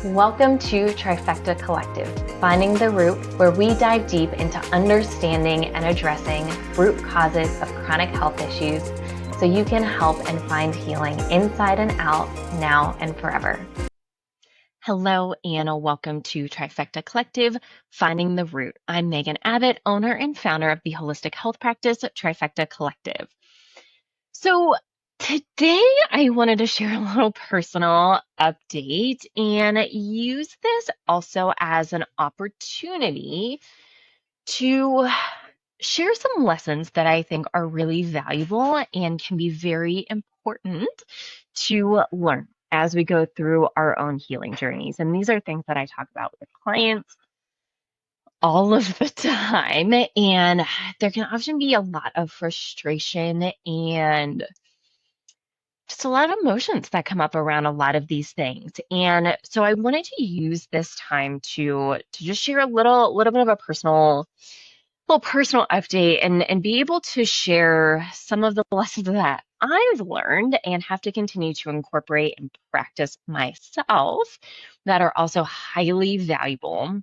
Welcome to Trifecta Collective, finding the root, where we dive deep into understanding and addressing root causes of chronic health issues so you can help and find healing inside and out, now and forever. Hello, and welcome to Trifecta Collective, Finding the Root. I'm Megan Abbott, owner and founder of the holistic health practice Trifecta Collective. So today I wanted to share a little personal update and use this also as an opportunity to share some lessons that I think are really valuable and can be very important to learn as we go through our own healing journeys. And these are things that I talk about with clients all of the time. And there can often be a lot of frustration and just a lot of emotions that come up around a lot of these things. And so I wanted to use this time to just share a little bit of a personal update and be able to share some of the lessons that I've learned and have to continue to incorporate and practice myself that are also highly valuable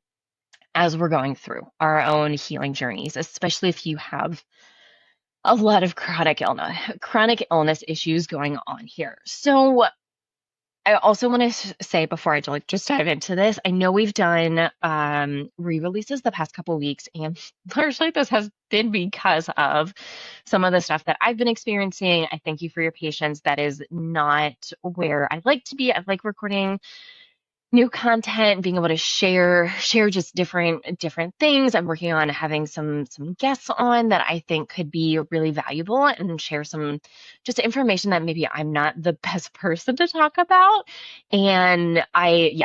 as we're going through our own healing journeys, especially if you have a lot of chronic illness issues going on here. So I also want to say before I just dive into this, I know we've done re-releases the past couple of weeks, and largely this has been because of some of the stuff that I've been experiencing. I thank you for your patience. That is not where I'd like to be. I like recording new content, being able to share just different things. I'm working on having some guests on that I think could be really valuable and share some just information that maybe I'm not the best person to talk about. And I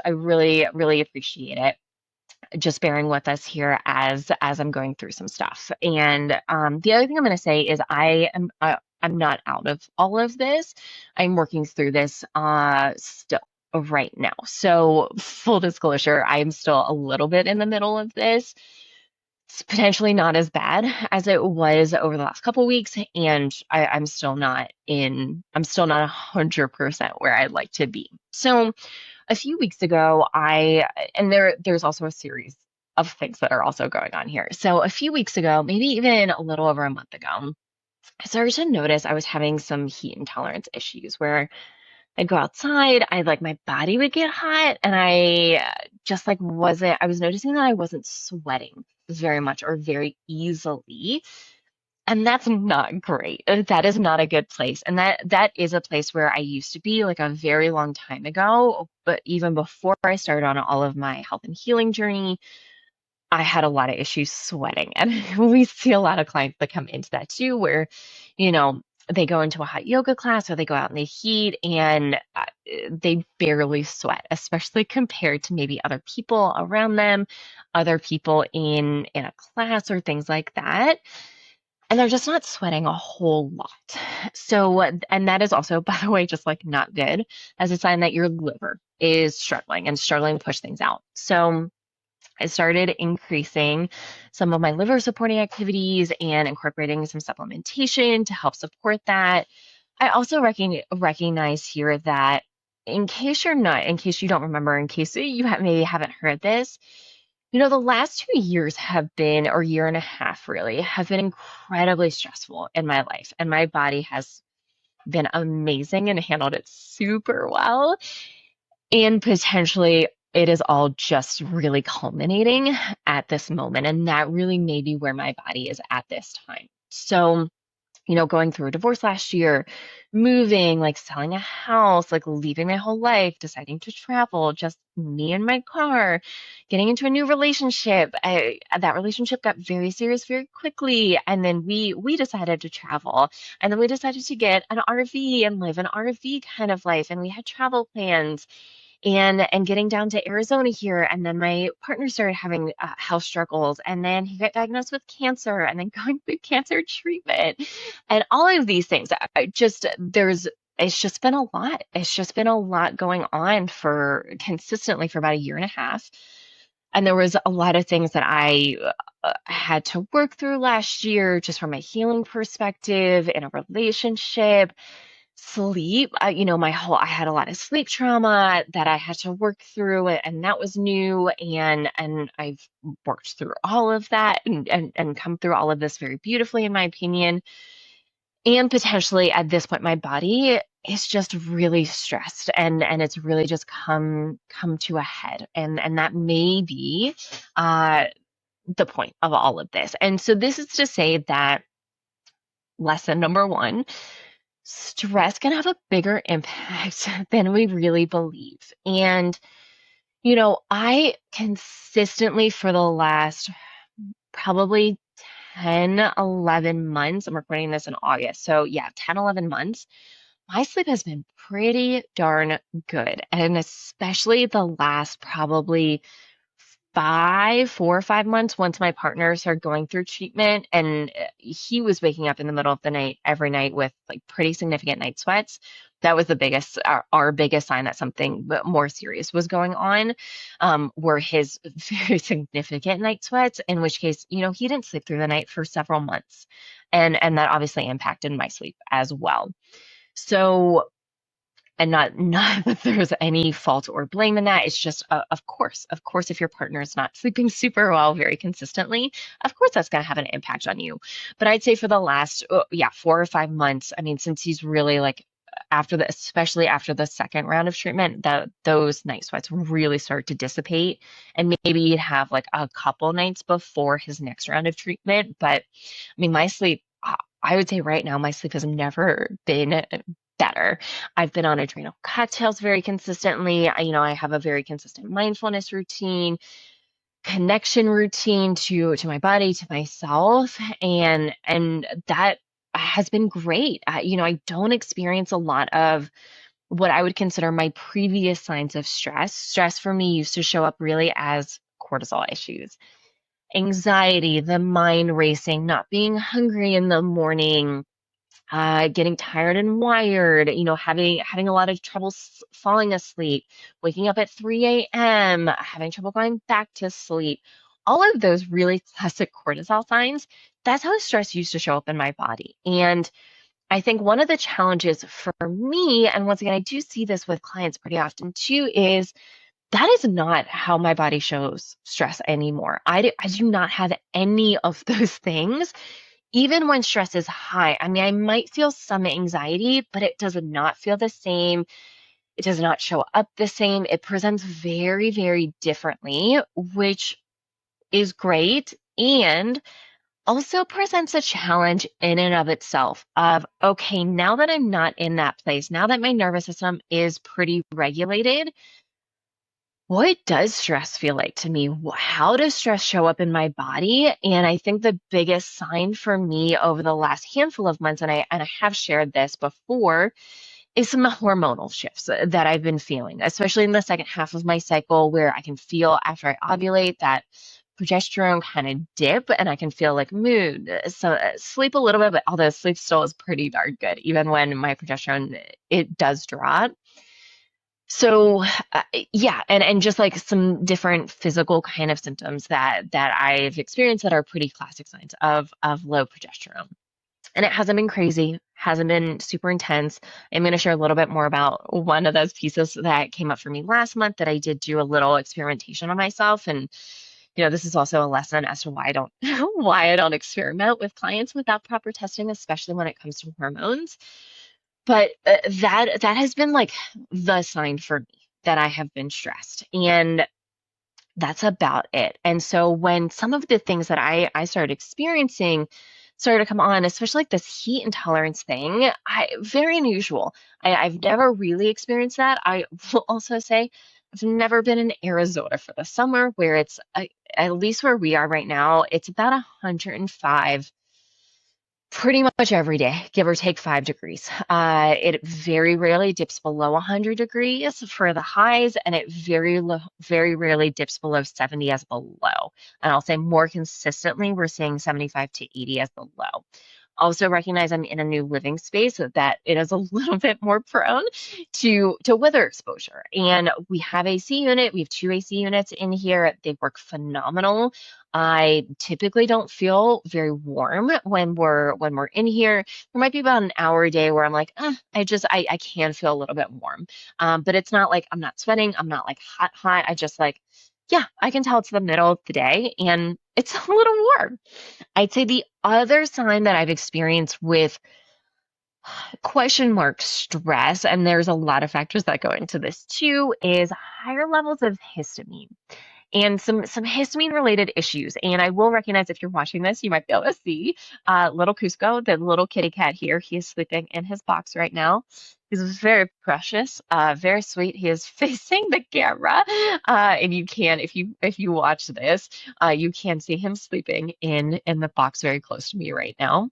really appreciate it. Just bearing with us here as I'm going through some stuff. And the other thing I'm going to say is I'm not out of all of this. I'm working through this still right now. So full disclosure, I'm still a little bit in the middle of this. It's potentially not as bad as it was over the last couple of weeks, and I'm still not 100% where I'd like to be. So a few weeks ago, there's also a series of things that are also going on here. So a few weeks ago, maybe even a little over a month ago, I started to notice I was having some heat intolerance issues where I'd go outside, my body would get hot, and I was noticing that I wasn't sweating very much or very easily. And that's not great. That is not a good place. And that is a place where I used to be like a very long time ago. But even before I started on all of my health and healing journey, I had a lot of issues sweating. And we see a lot of clients that come into that too, where, you know, they go into a hot yoga class or they go out in the heat and they barely sweat, especially compared to maybe other people around them, other people in a class or things like that. And they're just not sweating a whole lot. So, and that is also, by the way, just like not good as a sign that your liver is struggling to push things out. So I started increasing some of my liver supporting activities and incorporating some supplementation to help support that. I also recognize here that in case you don't remember, in case maybe haven't heard this, the last 2 years have been, or year and a half really, have been incredibly stressful in my life. And my body has been amazing and handled it super well. And potentially it is all just really culminating at this moment. And that really may be where my body is at this time. So going through a divorce last year, moving, like selling a house, like leaving my whole life, deciding to travel, just me and my car, getting into a new relationship. That relationship got very serious very quickly. And then we decided to travel. And then we decided to get an RV and live an RV kind of life. And we had travel plans and getting down to Arizona here. And then my partner started having health struggles, and then he got diagnosed with cancer, and then going through cancer treatment, and all of these things. It's just been a lot. It's just been a lot going on consistently for about a year and a half. And there was a lot of things that I had to work through last year, just from a healing perspective in a relationship, Sleep, I had a lot of sleep trauma that I had to work through, and that was new. And I've worked through all of that and come through all of this very beautifully, in my opinion. And potentially at this point, my body is just really stressed, and it's really just come to a head. And that may be uh, the point of all of this. And so this is to say that lesson number one, stress can have a bigger impact than we really believe. And, I consistently for the last probably 10, 11 months, I'm recording this in August. So yeah, 10, 11 months, my sleep has been pretty darn good. And especially the last probably 4 or 5 months, once my partner started going through treatment, and he was waking up in the middle of the night every night with like pretty significant night sweats. That was the biggest, our biggest sign that something more serious was going on, were his very significant night sweats, in which case, he didn't sleep through the night for several months. And that obviously impacted my sleep as well. So, and not that there's any fault or blame in that. It's just, of course, if your partner is not sleeping super well very consistently, of course that's going to have an impact on you. But I'd say for the last, yeah, 4 or 5 months, I mean, since he's really like, especially after the second round of treatment, that those night sweats really start to dissipate. And maybe he'd have like a couple nights before his next round of treatment. But I mean, my sleep, I would say right now, my sleep has never been better. I've been on adrenal cocktails very consistently. I have a very consistent mindfulness routine, connection routine to my body, to myself, and that has been great. I don't experience a lot of what I would consider my previous signs of stress. Stress for me used to show up really as cortisol issues, anxiety, the mind racing, not being hungry in the morning, getting tired and wired, having a lot of trouble falling asleep, waking up at 3 a.m., having trouble going back to sleep. All of those really classic cortisol signs, that's how stress used to show up in my body. And I think one of the challenges for me, and once again, I do see this with clients pretty often too, is that is not how my body shows stress anymore. I do not have any of those things even when stress is high. I mean, I might feel some anxiety, but it does not feel the same. It does not show up the same. It presents very, very differently, which is great. And also presents a challenge in and of itself of, okay, now that I'm not in that place, now that my nervous system is pretty regulated, what does stress feel like to me? How does stress show up in my body? And I think the biggest sign for me over the last handful of months, and I have shared this before, is some hormonal shifts that I've been feeling, especially in the second half of my cycle, where I can feel after I ovulate that progesterone kind of dip, and I can feel like mood, sleep a little bit, but although sleep still is pretty darn good, even when my progesterone, it does drop. So, yeah, and just like some different physical kind of symptoms that I've experienced that are pretty classic signs of low progesterone. And it hasn't been crazy, hasn't been super intense. I'm going to share a little bit more about one of those pieces that came up for me last month that I did do a little experimentation on myself. And this is also a lesson as to why I don't why I don't experiment with clients without proper testing, especially when it comes to hormones. But that has been like the sign for me that I have been stressed. And that's about it. And so when some of the things that I started experiencing started to come on, especially like this heat intolerance thing, very unusual. I've never really experienced that. I will also say I've never been in Arizona for the summer, where it's at least where we are right now, it's about 105 pretty much every day, give or take 5 degrees. It very rarely dips below 100 degrees for the highs, and it very rarely dips below 70 as the low. And I'll say more consistently, we're seeing 75 to 80 as the low. Also recognize I'm in a new living space so that it is a little bit more prone to weather exposure. And we have AC unit. We have two AC units in here. They work phenomenal. I typically don't feel very warm when we're in here. There might be about an hour a day where I'm like, I can feel a little bit warm. But it's not like I'm not sweating. I'm not like hot. I just like, yeah, I can tell it's the middle of the day and it's a little warm. I'd say the other sign that I've experienced with question mark stress, and there's a lot of factors that go into this too, is higher levels of histamine and some histamine related issues. And I will recognize if you're watching this, you might be able to see little Cusco, the little kitty cat here. He is sleeping in his box right now. He's very precious, very sweet. He is facing the camera, and you can, if you watch this, you can see him sleeping in the box very close to me right now.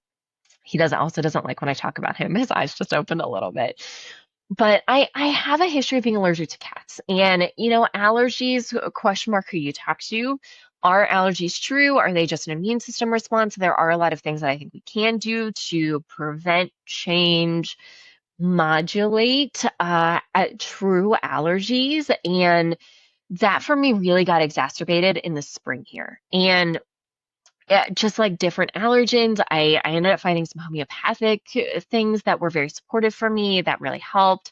He doesn't like when I talk about him. His eyes just opened a little bit. But I have a history of being allergic to cats. And, allergies, question mark who you talk to. Are allergies true? Are they just an immune system response? There are a lot of things that I think we can do to prevent, change, modulate true allergies. And that for me really got exacerbated in the spring here. And yeah, just like different allergens, I ended up finding some homeopathic things that were very supportive for me that really helped.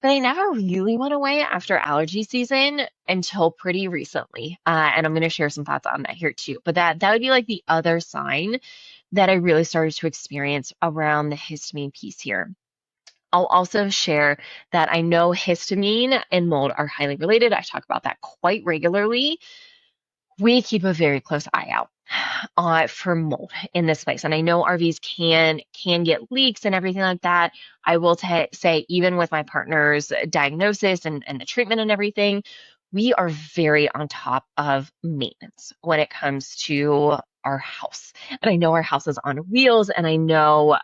But I never really went away after allergy season until pretty recently. And I'm going to share some thoughts on that here too. But that would be like the other sign that I really started to experience around the histamine piece here. I'll also share that I know histamine and mold are highly related. I talk about that quite regularly. We keep a very close eye out for mold in this place. And I know RVs can get leaks and everything like that. I will say, even with my partner's diagnosis and the treatment and everything, we are very on top of maintenance when it comes to our house. And I know our house is on wheels, and I know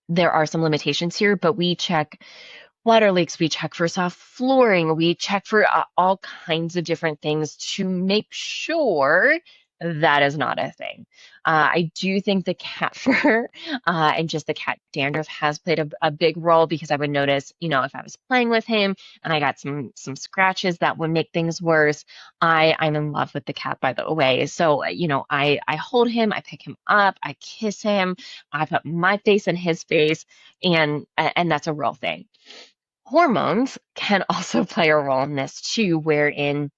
there are some limitations here, but we check water leaks, we check for soft flooring, we check for all kinds of different things to make sure that is not a thing. I do think the cat fur and just the cat dandruff has played a big role, because I would notice, if I was playing with him and I got some scratches that would make things worse. I'm in love with the cat, by the way. So, I hold him, I pick him up, I kiss him, I put my face in his face, and that's a real thing. Hormones can also play a role in this too, wherein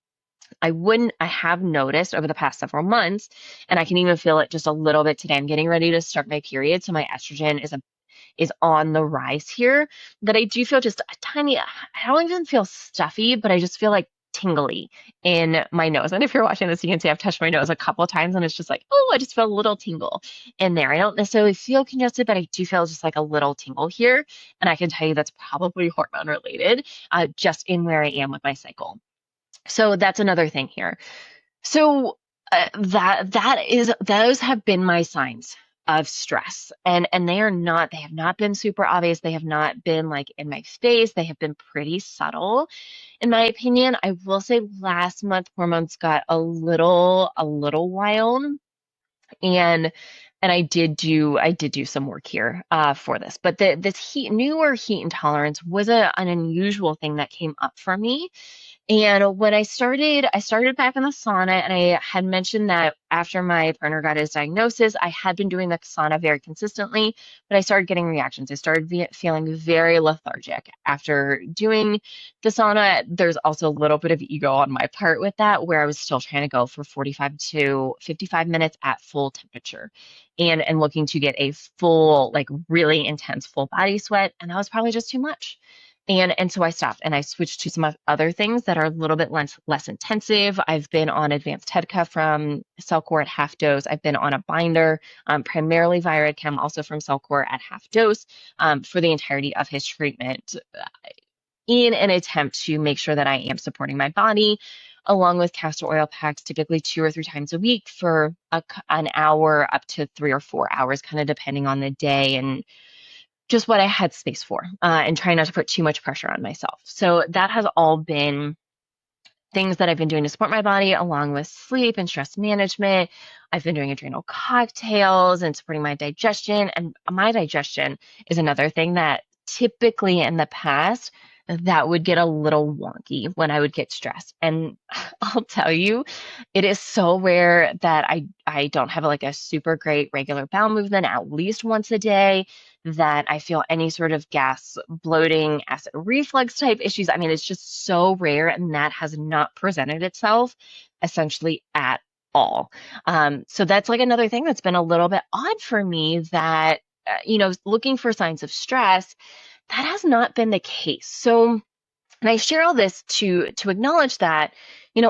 I have noticed over the past several months, and I can even feel it just a little bit today. I'm getting ready to start my period, so my estrogen is on the rise here, that I do feel just a tiny, I don't even feel stuffy, but I just feel like tingly in my nose. And if you're watching this, you can see I've touched my nose a couple of times, and it's just like, oh, I just feel a little tingle in there. I don't necessarily feel congested, but I do feel just like a little tingle here. And I can tell you that's probably hormone related, just in where I am with my cycle. So that's another thing here. So those have been my signs of stress, and they have not been super obvious. They have not been like in my face. They have been pretty subtle, in my opinion. I will say last month hormones got a little wild, and I did do some work here for this. But this newer heat intolerance was an unusual thing that came up for me. And when I started back in the sauna, and I had mentioned that after my partner got his diagnosis, I had been doing the sauna very consistently, but I started getting reactions. I started feeling very lethargic after doing the sauna. There's also a little bit of ego on my part with that, where I was still trying to go for 45 to 55 minutes at full temperature, and looking to get a full, like really intense full body sweat, and that was probably just too much. And so I stopped and I switched to some other things that are a little bit less intensive. I've been on advanced TEDCA from Cellcore at half dose. I've been on a binder, primarily via Redchem, also from Cellcore at half dose, for the entirety of his treatment, in an attempt to make sure that I am supporting my body, along with castor oil packs, typically 2 or 3 times a week for an hour up to 3 or 4 hours, kind of depending on the day and just what I had space for, and trying not to put too much pressure on myself. So that has all been things that I've been doing to support my body, along with sleep and stress management. I've been doing adrenal cocktails and supporting my digestion. And my digestion is another thing that typically in the past that would get a little wonky when I would get stressed. And I'll tell you, it is so rare that I don't have like a super great regular bowel movement at least once a day, that I feel any sort of gas, bloating, acid reflux type issues. I mean, it's just so rare, and that has not presented itself essentially at all. So that's like another thing that's been a little bit odd for me, that, looking for signs of stress, that has not been the case. So, and I share all this to acknowledge that,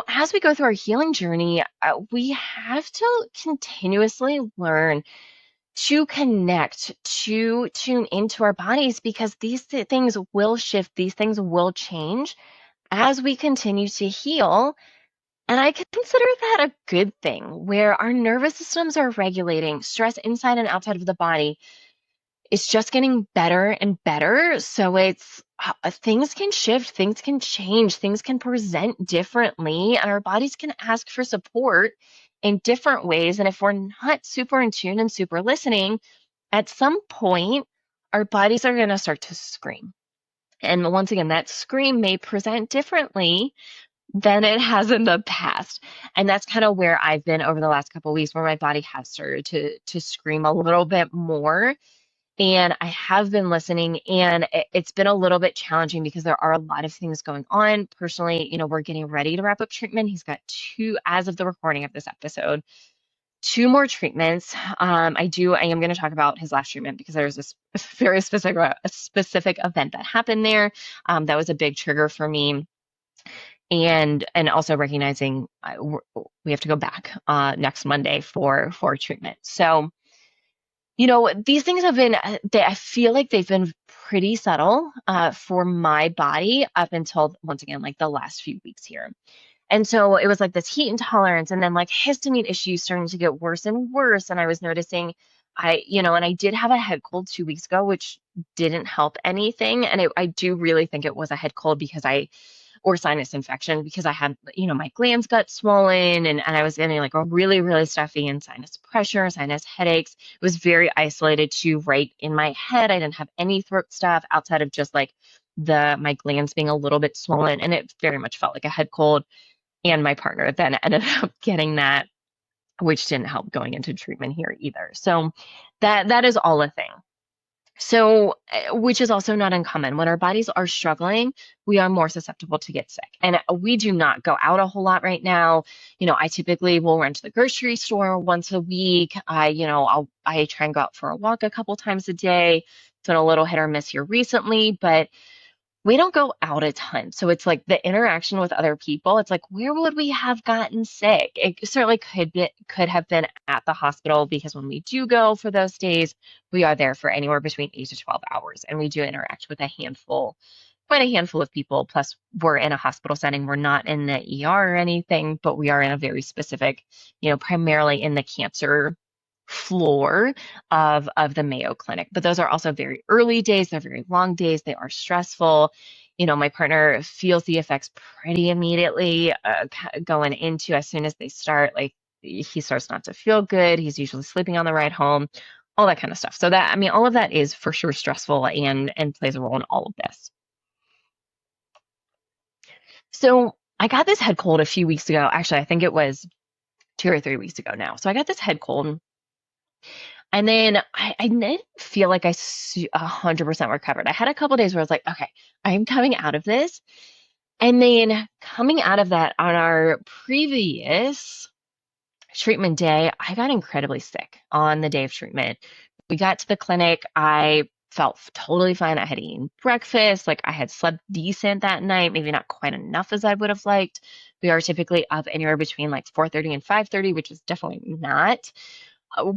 as we go through our healing journey, we have to continuously learn to connect, to tune into our bodies, because these things will shift, these things will change as we continue to heal. And I consider that a good thing, where our nervous systems are regulating stress inside and outside of the body. It's just getting better and better. So things can shift, things can change, things can present differently, and our bodies can ask for support in different ways. And if we're not super in tune and super listening, at some point, our bodies are going to start to scream. And once again, that scream may present differently than it has in the past. And that's kind of where I've been over the last couple of weeks, where my body has started to scream a little bit more. And I have been listening, and it's been a little bit challenging because there are a lot of things going on. Personally, we're getting ready to wrap up treatment. He's got two, as of the recording of this episode, two more treatments. I am going to talk about his last treatment because there's this very specific event that happened there. That was a big trigger for me. And also recognizing we have to go back next Monday for treatment. So, these things have been, I feel like they've been pretty subtle for my body up until, once again, like the last few weeks here. And so it was like this heat intolerance, and then like histamine issues starting to get worse and worse. And I was noticing and I did have a head cold 2 weeks ago, which didn't help anything. And I do really think it was a head cold or sinus infection, because I had, my glands got swollen, and I was getting like a really, really stuffy and sinus pressure, sinus headaches. It was very isolated to right in my head. I didn't have any throat stuff outside of just like my glands being a little bit swollen. And it very much felt like a head cold. And my partner then ended up getting that, which didn't help going into treatment here either. So that is all a thing. So, which is also not uncommon. When our bodies are struggling, we are more susceptible to get sick. And we do not go out a whole lot right now. I typically will run to the grocery store once a week. I try and go out for a walk a couple times a day. It's been a little hit or miss here recently, but we don't go out a ton. So it's like the interaction with other people. It's like, where would we have gotten sick? It certainly could have been at the hospital, because when we do go for those days, we are there for anywhere between 8 to 12 hours. And we do interact with quite a handful of people. Plus, we're in a hospital setting. We're not in the ER or anything, but we are in a very specific, primarily in the cancer floor of the Mayo Clinic. But those are also very early days. They're very long days. They are stressful. My partner feels the effects pretty immediately going into, as soon as they start, like he starts not to feel good. He's usually sleeping on the ride home, all that kind of stuff. So all of that is for sure stressful and plays a role in all of this. So I got this head cold a few weeks ago. Actually, I think it was 2 or 3 weeks ago now. So I got this head cold. And then I didn't feel like 100% recovered. I had a couple days where I was like, okay, I'm coming out of this. And then coming out of that, on our previous treatment day, I got incredibly sick on the day of treatment. We got to the clinic. I felt totally fine. I had eaten breakfast. Like, I had slept decent that night, maybe not quite enough as I would have liked. We are typically up anywhere between like 4:30 and 5:30, which is definitely not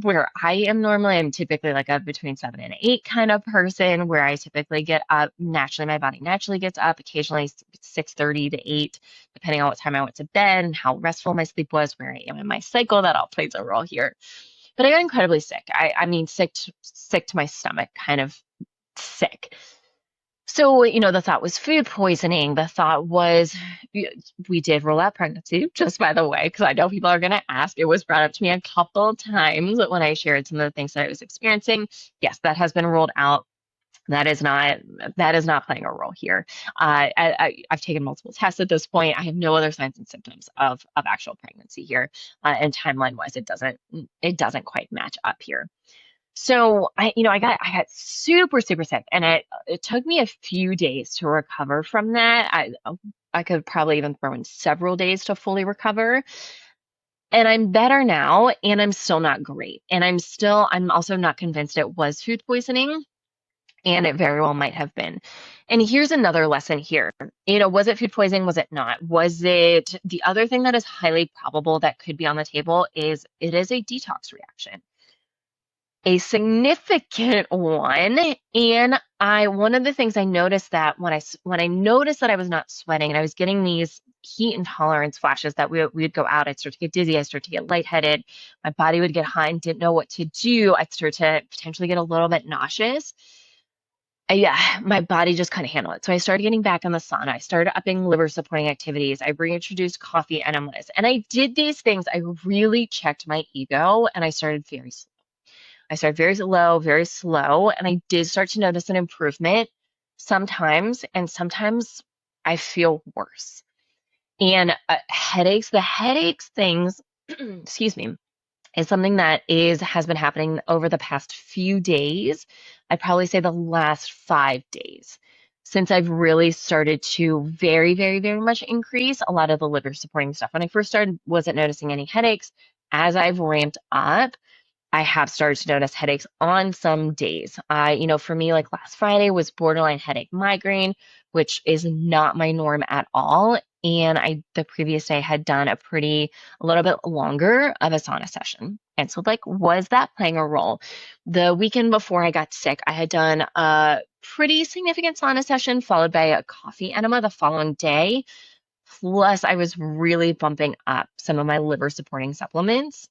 where I am normally. I'm typically like a between 7 and 8 kind of person, where I typically get up naturally. My body naturally gets up, occasionally 6:30 to 8, depending on what time I went to bed and how restful my sleep was, where I am in my cycle. That all plays a role here. But I got incredibly sick. I mean, sick to my stomach, kind of sick. So, the thought was food poisoning. The thought was, we did rule out pregnancy, just by the way, because I know people are going to ask. It was brought up to me a couple of times when I shared some of the things that I was experiencing. Yes, that has been ruled out. That is not playing a role here. I've taken multiple tests at this point. I have no other signs and symptoms of actual pregnancy here, and timeline wise, it doesn't quite match up here. So I got super, super sick, and it took me a few days to recover from that. I could probably even throw in several days to fully recover. And I'm better now, and I'm still not great. And I'm also not convinced it was food poisoning, and it very well might have been. And here's another lesson here. Was it food poisoning? Was it not? Was it the other thing that is highly probable that could be on the table is it is a detox reaction, a significant one. And one of the things I noticed that when I noticed that I was not sweating and I was getting these heat intolerance flashes that we'd go out, I'd start to get dizzy, I'd start to get lightheaded, my body would get hot and didn't know what to do. I'd start to potentially get a little bit nauseous. Yeah, my body just couldn't handle it. So I started getting back in the sauna. I started upping liver supporting activities. I reintroduced coffee enemas. And I did these things. I really checked my ego, and I started very slow. I started very low, very slow, and I did start to notice an improvement sometimes, and sometimes I feel worse. And headaches, the headaches things, excuse me, is something that has been happening over the past few days. I'd probably say the last 5 days since I've really started to very, very, very much increase a lot of the liver supporting stuff. When I first started, wasn't noticing any headaches. As I've ramped up, I have started to notice headaches on some days. For me, like last Friday was borderline headache migraine, which is not my norm at all. And the previous day had done a little bit longer of a sauna session. And so, like, was that playing a role? The weekend before I got sick, I had done a pretty significant sauna session followed by a coffee enema the following day. Plus, I was really bumping up some of my liver supporting supplements.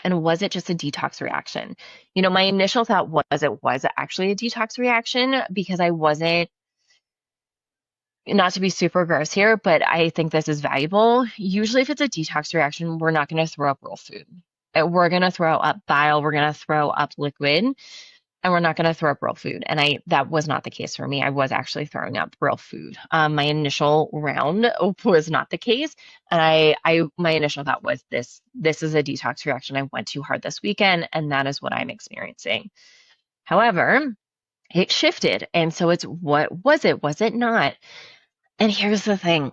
And was it just a detox reaction? My initial thought was it was actually a detox reaction because I wasn't, not to be super gross here, but I think this is valuable. Usually, if it's a detox reaction, we're not going to throw up real food. We're going to throw up bile, we're going to throw up liquid, and we're not going to throw up real food. And that was not the case for me. I was actually throwing up real food. My initial round was not the case, and my initial thought was this is a detox reaction. I went too hard this weekend, and that is what I'm experiencing. However, it shifted, and so it's what was it? Was it not? And here's the thing: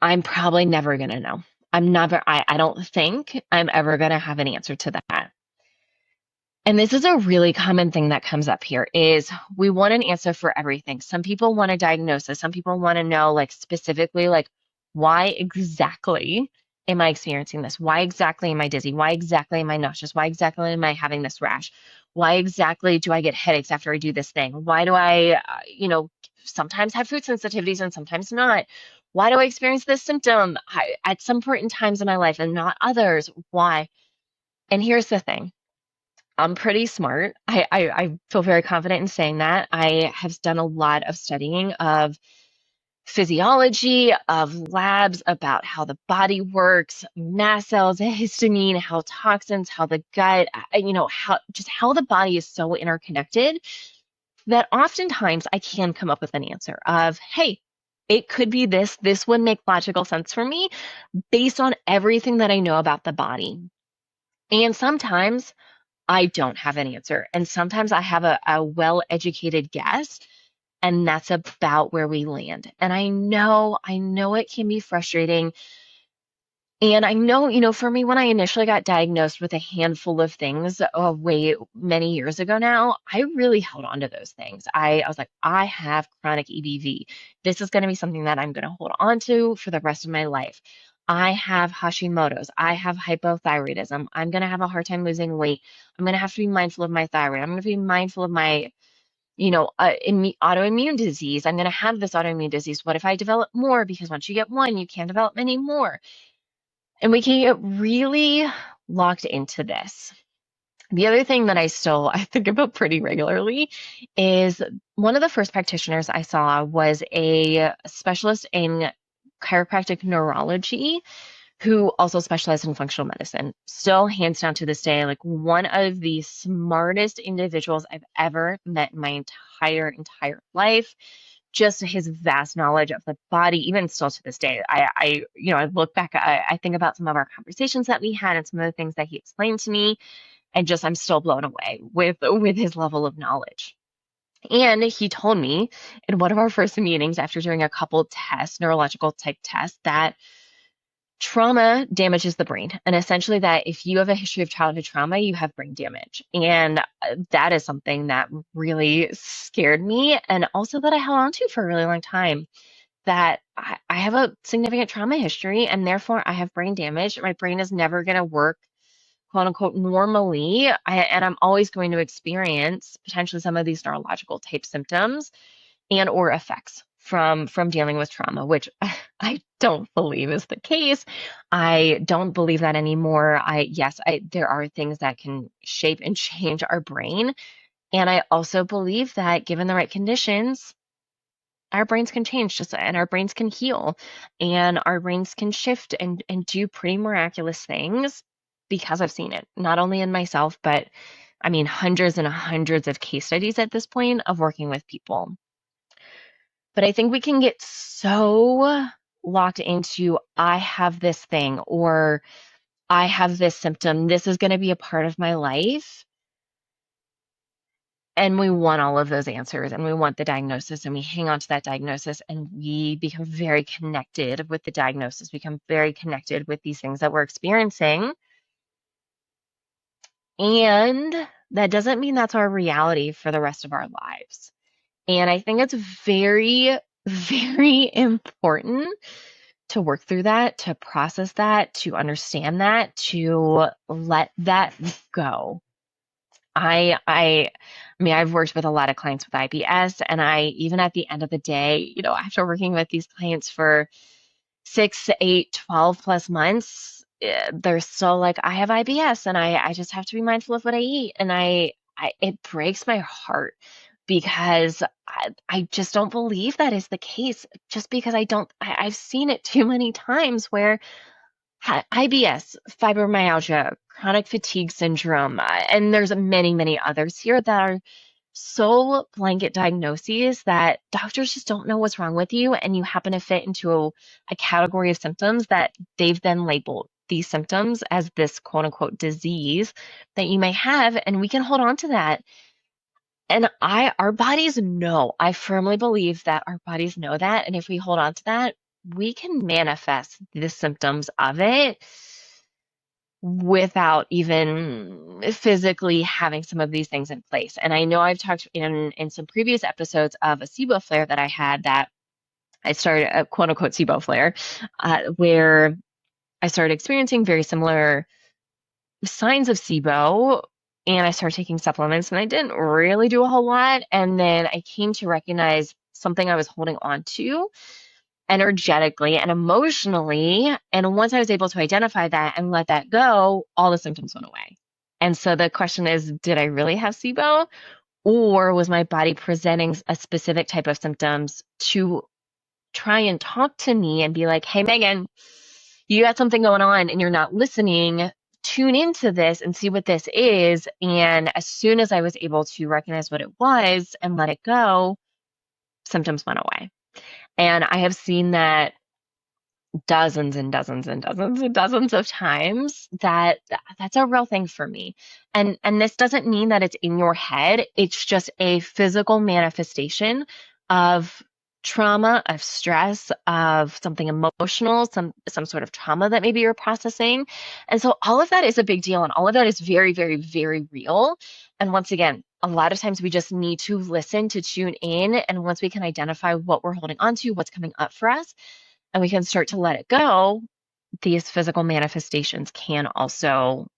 I'm probably never gonna know. I don't think I'm ever gonna have an answer to that. And this is a really common thing that comes up here is we want an answer for everything. Some people want a diagnosis. Some people want to know like specifically like why exactly am I experiencing this? Why exactly am I dizzy? Why exactly am I nauseous? Why exactly am I having this rash? Why exactly do I get headaches after I do this thing? Why do I, sometimes have food sensitivities and sometimes not? Why do I experience this symptom at some point in times in my life and not others? Why? And here's the thing. I'm pretty smart. I feel very confident in saying that. I have done a lot of studying of physiology, of labs about how the body works, mast cells, histamine, how toxins, how the gut, how the body is so interconnected that oftentimes I can come up with an answer of, hey, it could be this. This would make logical sense for me based on everything that I know about the body. And sometimes I don't have an answer. And sometimes I have a well-educated guess, and that's about where we land. And I know it can be frustrating. And I know, for me, when I initially got diagnosed with a handful of things way many years ago now, I really held on to those things. I was like, I have chronic EBV. This is going to be something that I'm going to hold on to for the rest of my life. I have Hashimoto's. I have hypothyroidism. I'm going to have a hard time losing weight. I'm going to have to be mindful of my thyroid. I'm going to be mindful of my autoimmune disease. I'm going to have this autoimmune disease. What if I develop more? Because once you get one, you can't develop many more. And we can get really locked into this. The other thing that I think about pretty regularly is one of the first practitioners I saw was a specialist in chiropractic neurology who also specialized in functional medicine. Still, hands down to this day, like one of the smartest individuals I've ever met in my entire life. Just his vast knowledge of the body, even still to this day. I look back, I think about some of our conversations that we had and some of the things that he explained to me, and just I'm still blown away with his level of knowledge. And he told me in one of our first meetings after doing a couple tests, neurological type tests, that trauma damages the brain. And essentially, that if you have a history of childhood trauma, you have brain damage. And that is something that really scared me, and also that I held on to for a really long time. That I have a significant trauma history, and therefore I have brain damage. My brain is never going to work, quote unquote, normally. And I'm always going to experience potentially some of these neurological type symptoms and or effects from dealing with trauma, which I don't believe is the case. I don't believe that anymore. There are things that can shape and change our brain. And I also believe that given the right conditions, our brains can change just and our brains can heal and our brains can shift and do pretty miraculous things because I've seen it, not only in myself, but I mean, hundreds and hundreds of case studies at this point of working with people. But I think we can get so locked into, I have this thing, or I have this symptom, this is going to be a part of my life. And we want all of those answers and we want the diagnosis and we hang on to that diagnosis and we become very connected with the diagnosis, become very connected with these things that we're experiencing. And that doesn't mean that's our reality for the rest of our lives. And I think it's very, very important to work through that, to process that, to understand that, to let that go. I mean, I've worked with a lot of clients with IBS, and even at the end of the day, after working with these clients for 6, 8, 12 plus months, they're still like, I have IBS and I just have to be mindful of what I eat. And it breaks my heart because I just don't believe that is the case, just because I've seen it too many times where IBS, fibromyalgia, chronic fatigue syndrome, and there's many, many others here that are so blanket diagnoses that doctors just don't know what's wrong with you, and you happen to fit into a category of symptoms that they've then labeled these symptoms as this quote unquote disease that you may have, and we can hold on to that. And our bodies know, I firmly believe that our bodies know that, and if we hold on to that, we can manifest the symptoms of it without even physically having some of these things in place. And I know I've talked in some previous episodes of a SIBO flare that I had, that I started a quote unquote SIBO flare, where I started experiencing very similar signs of SIBO, and I started taking supplements, and I didn't really do a whole lot. And then I came to recognize something I was holding on to energetically and emotionally. And once I was able to identify that and let that go, all the symptoms went away. And so the question is, did I really have SIBO? Or was my body presenting a specific type of symptoms to try and talk to me and be like, hey, Megan, you got something going on and you're not listening. Tune into this and see what this is. And as soon as I was able to recognize what it was and let it go, symptoms went away. And I have seen that dozens and dozens and dozens and dozens of times, that's a real thing for me. And this doesn't mean that it's in your head. It's just a physical manifestation of trauma, of stress, of something emotional, some sort of trauma that maybe you're processing. And so all of that is a big deal, and all of that is very, very, very real. And once again, a lot of times we just need to listen, to tune in. And once we can identify what we're holding on to, what's coming up for us, and we can start to let it go, these physical manifestations can also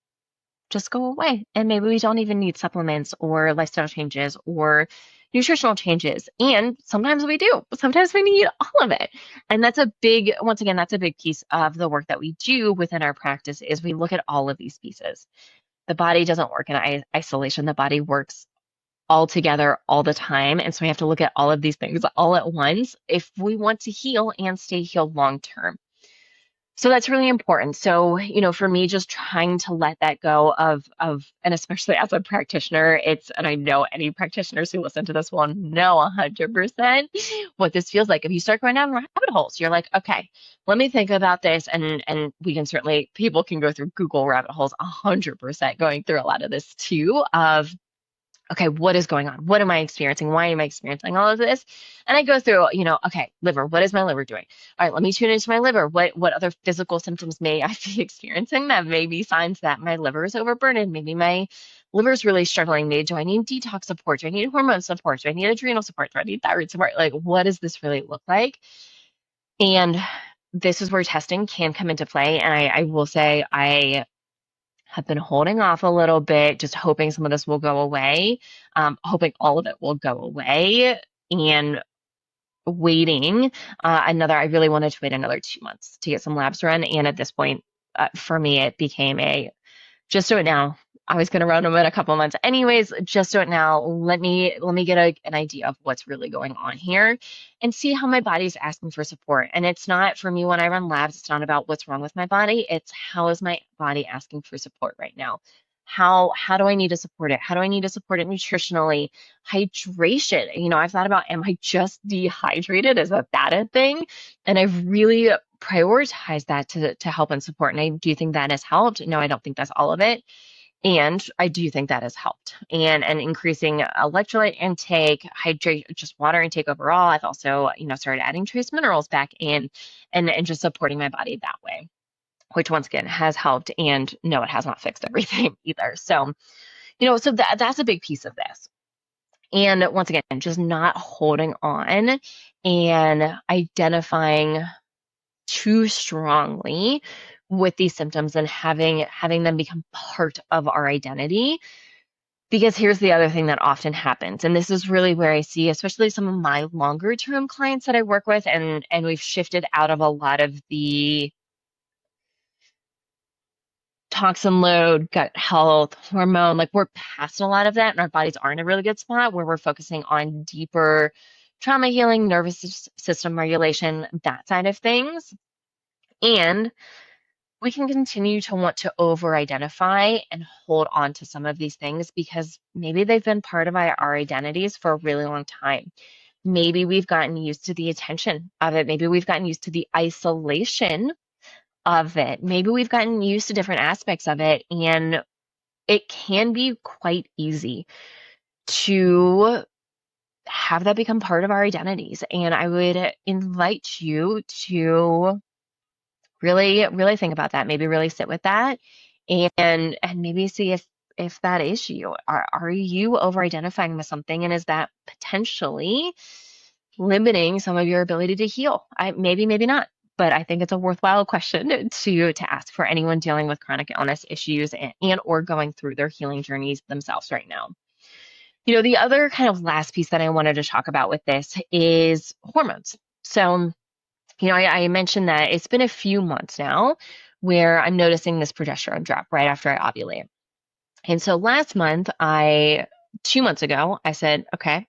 just go away. And maybe we don't even need supplements or lifestyle changes or nutritional changes. And sometimes we do. Sometimes we need all of it. And once again, that's a big piece of the work that we do within our practice, is we look at all of these pieces. the body doesn't work in isolation. The body works all together all the time. And so we have to look at all of these things all at once if we want to heal and stay healed long term. So that's really important. So, for me, just trying to let that go and especially as a practitioner, and I know any practitioners who listen to this will know 100% what this feels like. If you start going down rabbit holes, you're like, okay, let me think about this. And we can certainly, people can go through Google rabbit holes 100% going through a lot of this too, of okay, what is going on? What am I experiencing? Why am I experiencing all of this? And I go through, okay, liver, what is my liver doing? All right, let me tune into my liver. What other physical symptoms may I be experiencing that may be signs that my liver is overburdened? Maybe my liver is really struggling. Maybe do I need detox support? Do I need hormone support? Do I need adrenal support? Do I need thyroid support? Like, what does this really look like? And this is where testing can come into play. And I will say I have been holding off a little bit, just hoping some of this will go away, hoping all of it will go away, and waiting I really wanted to wait another 2 months to get some labs run. And at this point, for me, it became just do it now. I was going to run them in a couple of months anyways. Just do it now. Let me get an idea of what's really going on here and see how my body's asking for support. And it's not for me when I run labs, it's not about what's wrong with my body. It's how is my body asking for support right now? How do I need to support it? How do I need to support it nutritionally? Hydration. I've thought about, am I just dehydrated? Is that a thing? And I've really prioritized that to help and support. And I do think that has helped. No, I don't think that's all of it. And I do think that has helped. And increasing electrolyte intake, hydrate, just water intake overall. I've also, started adding trace minerals back in and just supporting my body that way, which once again has helped. And no, it has not fixed everything either. So, so that's a big piece of this. And once again, just not holding on and identifying too strongly with these symptoms and having them become part of our identity. Because here's the other thing that often happens, and this is really where I see, especially some of my longer term clients that I work with, and we've shifted out of a lot of the toxin load, gut health, hormone, like we're past a lot of that, and our bodies are in a really good spot where we're focusing on deeper trauma healing, nervous system regulation, that side of things. And we can continue to want to over-identify and hold on to some of these things because maybe they've been part of our identities for a really long time. Maybe we've gotten used to the attention of it. Maybe we've gotten used to the isolation of it. Maybe we've gotten used to different aspects of it. And it can be quite easy to have that become part of our identities. And I would invite you to really, really think about that. Maybe really sit with that and maybe see if that is you. Are you over-identifying with something, and is that potentially limiting some of your ability to heal? Maybe not. But I think it's a worthwhile question to ask for anyone dealing with chronic illness issues and or going through their healing journeys themselves right now. The other kind of last piece that I wanted to talk about with this is hormones. So I mentioned that it's been a few months now where I'm noticing this progesterone drop right after I ovulate. And so last month, 2 months ago, I said, okay,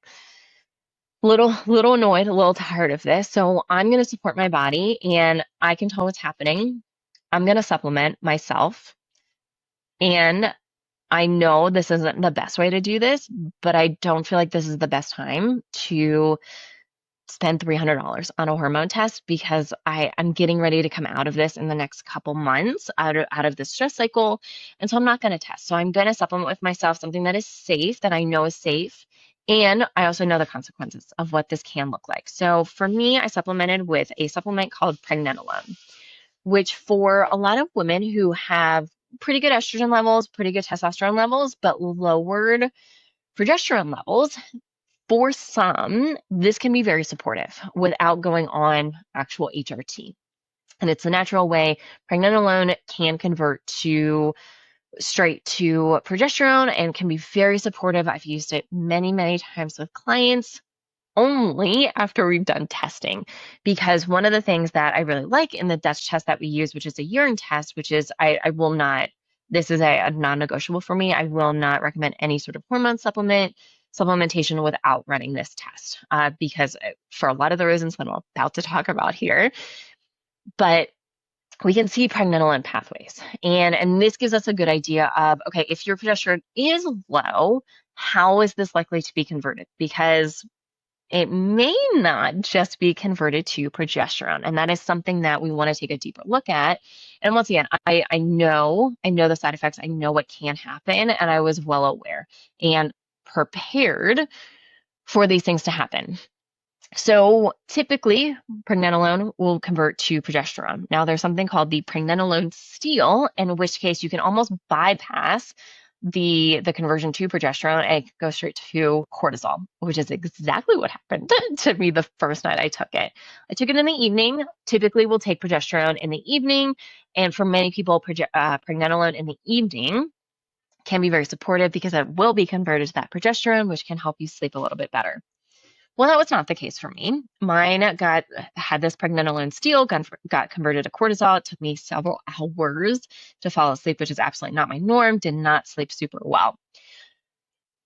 little annoyed, a little tired of this. So I'm going to support my body and I can tell what's happening. I'm going to supplement myself. And I know this isn't the best way to do this, but I don't feel like this is the best time to spend $300 on a hormone test because I'm getting ready to come out of this in the next couple months, out of this stress cycle. And so I'm not going to test. So I'm going to supplement with myself something that is safe, that I know is safe. And I also know the consequences of what this can look like. So for me, I supplemented with a supplement called pregnenolone, which for a lot of women who have pretty good estrogen levels, pretty good testosterone levels, but lowered progesterone levels, for some, this can be very supportive without going on actual HRT. And it's a natural way. Pregnenolone can convert straight to progesterone and can be very supportive. I've used it many, many times with clients only after we've done testing. Because one of the things that I really like in the Dutch test that we use, which is a urine test, which is, I will not This is a non-negotiable for me. I will not recommend any sort of hormone supplementation without running this test because for a lot of the reasons that I'm about to talk about here, but we can see pregnenolone pathways. And this gives us a good idea of, okay, if your progesterone is low, how is this likely to be converted? Because it may not just be converted to progesterone. And that is something that we want to take a deeper look at. And once again, I know the side effects, I know what can happen, and I was well aware and prepared for these things to happen. So typically, pregnenolone will convert to progesterone. Now, there's something called the pregnenolone steal, in which case you can almost bypass the conversion to progesterone and go straight to cortisol, which is exactly what happened to me the first night I took it. I took it in the evening. Typically, we'll take progesterone in the evening, and for many people, pregnenolone in the evening can be very supportive because it will be converted to that progesterone, which can help you sleep a little bit better. Well, that was not the case for me. Mine had this pregnenolone steal, got converted to cortisol. It took me several hours to fall asleep, which is absolutely not my norm. Did not sleep super well.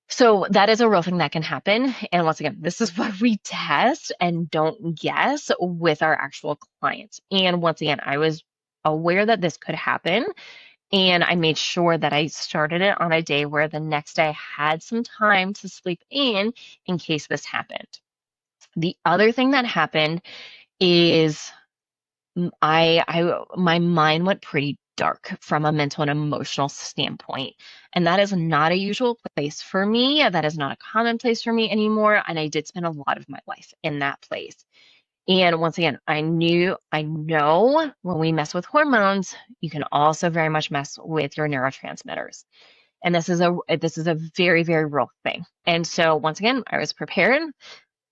So that is a real thing that can happen. And once again, this is what we test and don't guess with our actual clients. And once again, I was aware that this could happen. And I made sure that I started it on a day where the next day I had some time to sleep in case this happened. The other thing that happened is my mind went pretty dark from a mental and emotional standpoint. And that is not a usual place for me. That is not a common place for me anymore. And I did spend a lot of my life in that place. And once again, I know when we mess with hormones, you can also very much mess with your neurotransmitters. And this is a very, very real thing. And so once again, I was prepared.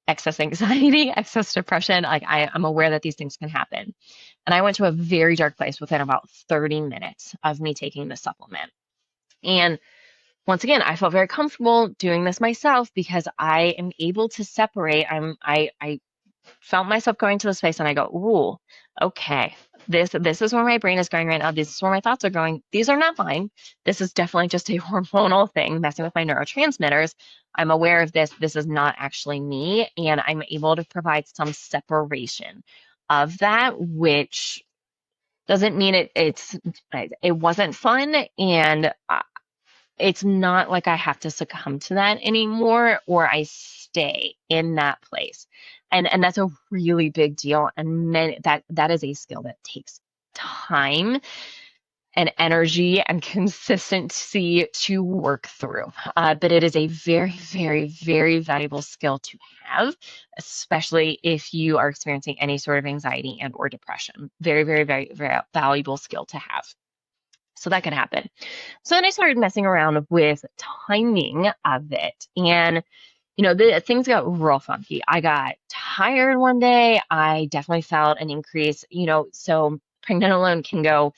Excess anxiety, excess depression. Like I'm aware that these things can happen. And I went to a very dark place within about 30 minutes of me taking the supplement. And once again, I felt very comfortable doing this myself because I am able to separate. I felt myself going to the space and I go, ooh, okay, this is where my brain is going right now. This is where my thoughts are going. These are not mine. This is definitely just a hormonal thing messing with my neurotransmitters. I'm aware of this. This is not actually me. And I'm able to provide some separation of that, which doesn't mean it wasn't fun. And it's not like I have to succumb to that anymore or I stay in that place. And that's a really big deal. And that is a skill that takes time and energy and consistency to work through. But it is a very, very, very valuable skill to have, especially if you are experiencing any sort of anxiety and or depression. Very, very, very, very valuable skill to have. So that can happen. So then I started messing around with timing of it. And, things got real funky. I got tired one day. I definitely felt an increase, so pregnenolone can go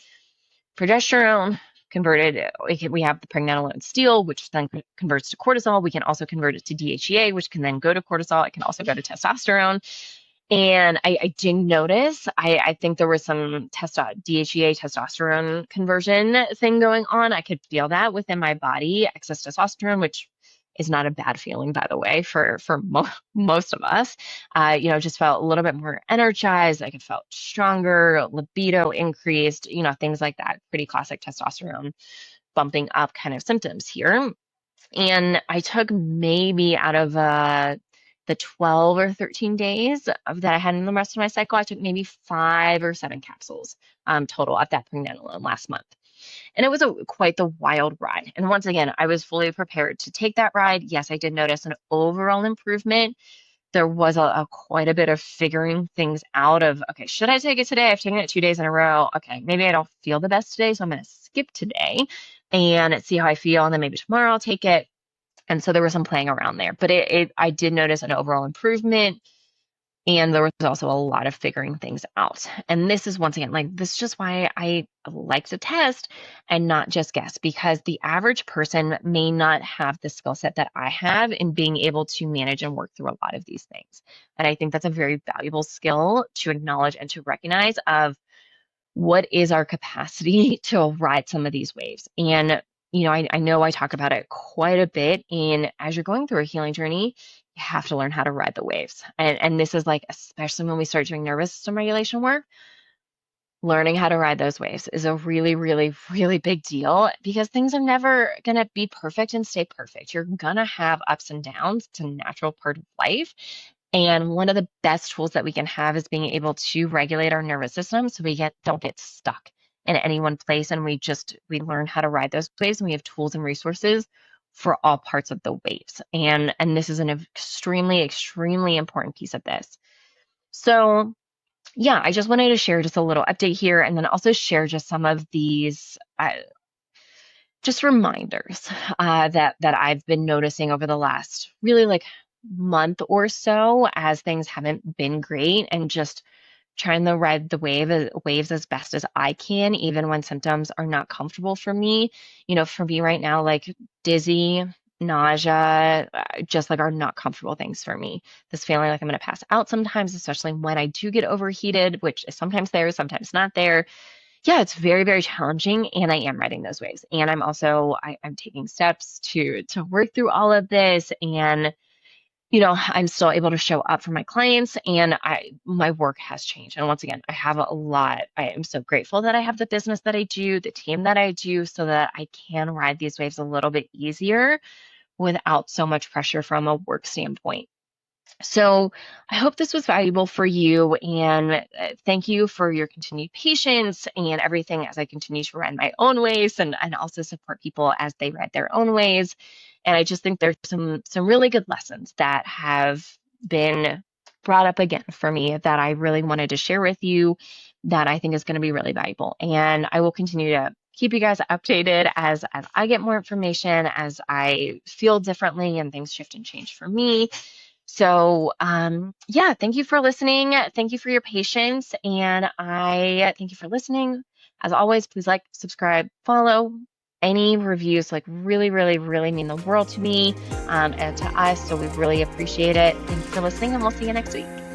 progesterone converted. We have the pregnenolone steal, which then converts to cortisol. We can also convert it to DHEA, which can then go to cortisol. It can also go to testosterone. And I did notice, I think there was some DHEA testosterone conversion thing going on. I could feel that within my body, excess testosterone, which is not a bad feeling, by the way, for most of us. Just felt a little bit more energized. I could felt stronger, libido increased, things like that. Pretty classic testosterone bumping up kind of symptoms here. And I took maybe out of the 12 or 13 days that I had in the rest of my cycle, I took maybe 5 or 7 capsules total of that pregnenolone last month. And it was quite the wild ride. And once again, I was fully prepared to take that ride. Yes, I did notice an overall improvement. There was quite a bit of figuring things out of, okay, should I take it today? I've taken it 2 days in a row. Okay, maybe I don't feel the best today, so I'm going to skip today and see how I feel. And then maybe tomorrow I'll take it. And so there was some playing around there, but I did notice an overall improvement, and there was also a lot of figuring things out. And this is once again, this is just why I like to test and not just guess, because the average person may not have the skill set that I have in being able to manage and work through a lot of these things. And I think that's a very valuable skill to acknowledge and to recognize of what is our capacity to ride some of these waves? And, I know I talk about it quite a bit in as you're going through a healing journey, you have to learn how to ride the waves. And this is like, especially when we start doing nervous system regulation work, learning how to ride those waves is a really, really, really big deal because things are never going to be perfect and stay perfect. You're going to have ups and downs. It's a natural part of life. And one of the best tools that we can have is being able to regulate our nervous system so don't get stuck in any one place, and we learn how to ride those waves, and we have tools and resources for all parts of the waves. And this is an extremely, extremely important piece of this. So yeah, I just wanted to share just a little update here, and then also share just some of these just reminders that I've been noticing over the last really like month or so as things haven't been great, and just trying to ride the waves as best as I can, even when symptoms are not comfortable for me. For me right now, like dizzy, nausea, just like are not comfortable things for me. This feeling like I'm going to pass out sometimes, especially when I do get overheated, which is sometimes there, sometimes not there. Yeah, it's very, very challenging, and I am riding those waves. And I'm taking steps to work through all of this, and I'm still able to show up for my clients, and my work has changed. And once again, I have a lot. I am so grateful that I have the business that I do, the team that I do, so that I can ride these waves a little bit easier without so much pressure from a work standpoint. So I hope this was valuable for you, and thank you for your continued patience and everything as I continue to ride my own ways, and also support people as they ride their own ways. And I just think there's some really good lessons that have been brought up again for me that I really wanted to share with you that I think is going to be really valuable. And I will continue to keep you guys updated as I get more information, as I feel differently and things shift and change for me. So, yeah, thank you for listening. Thank you for your patience. And I thank you for listening. As always, please like, subscribe, follow. Any reviews like really, really, really mean the world to me and to us. So we really appreciate it. Thank you for listening, and we'll see you next week.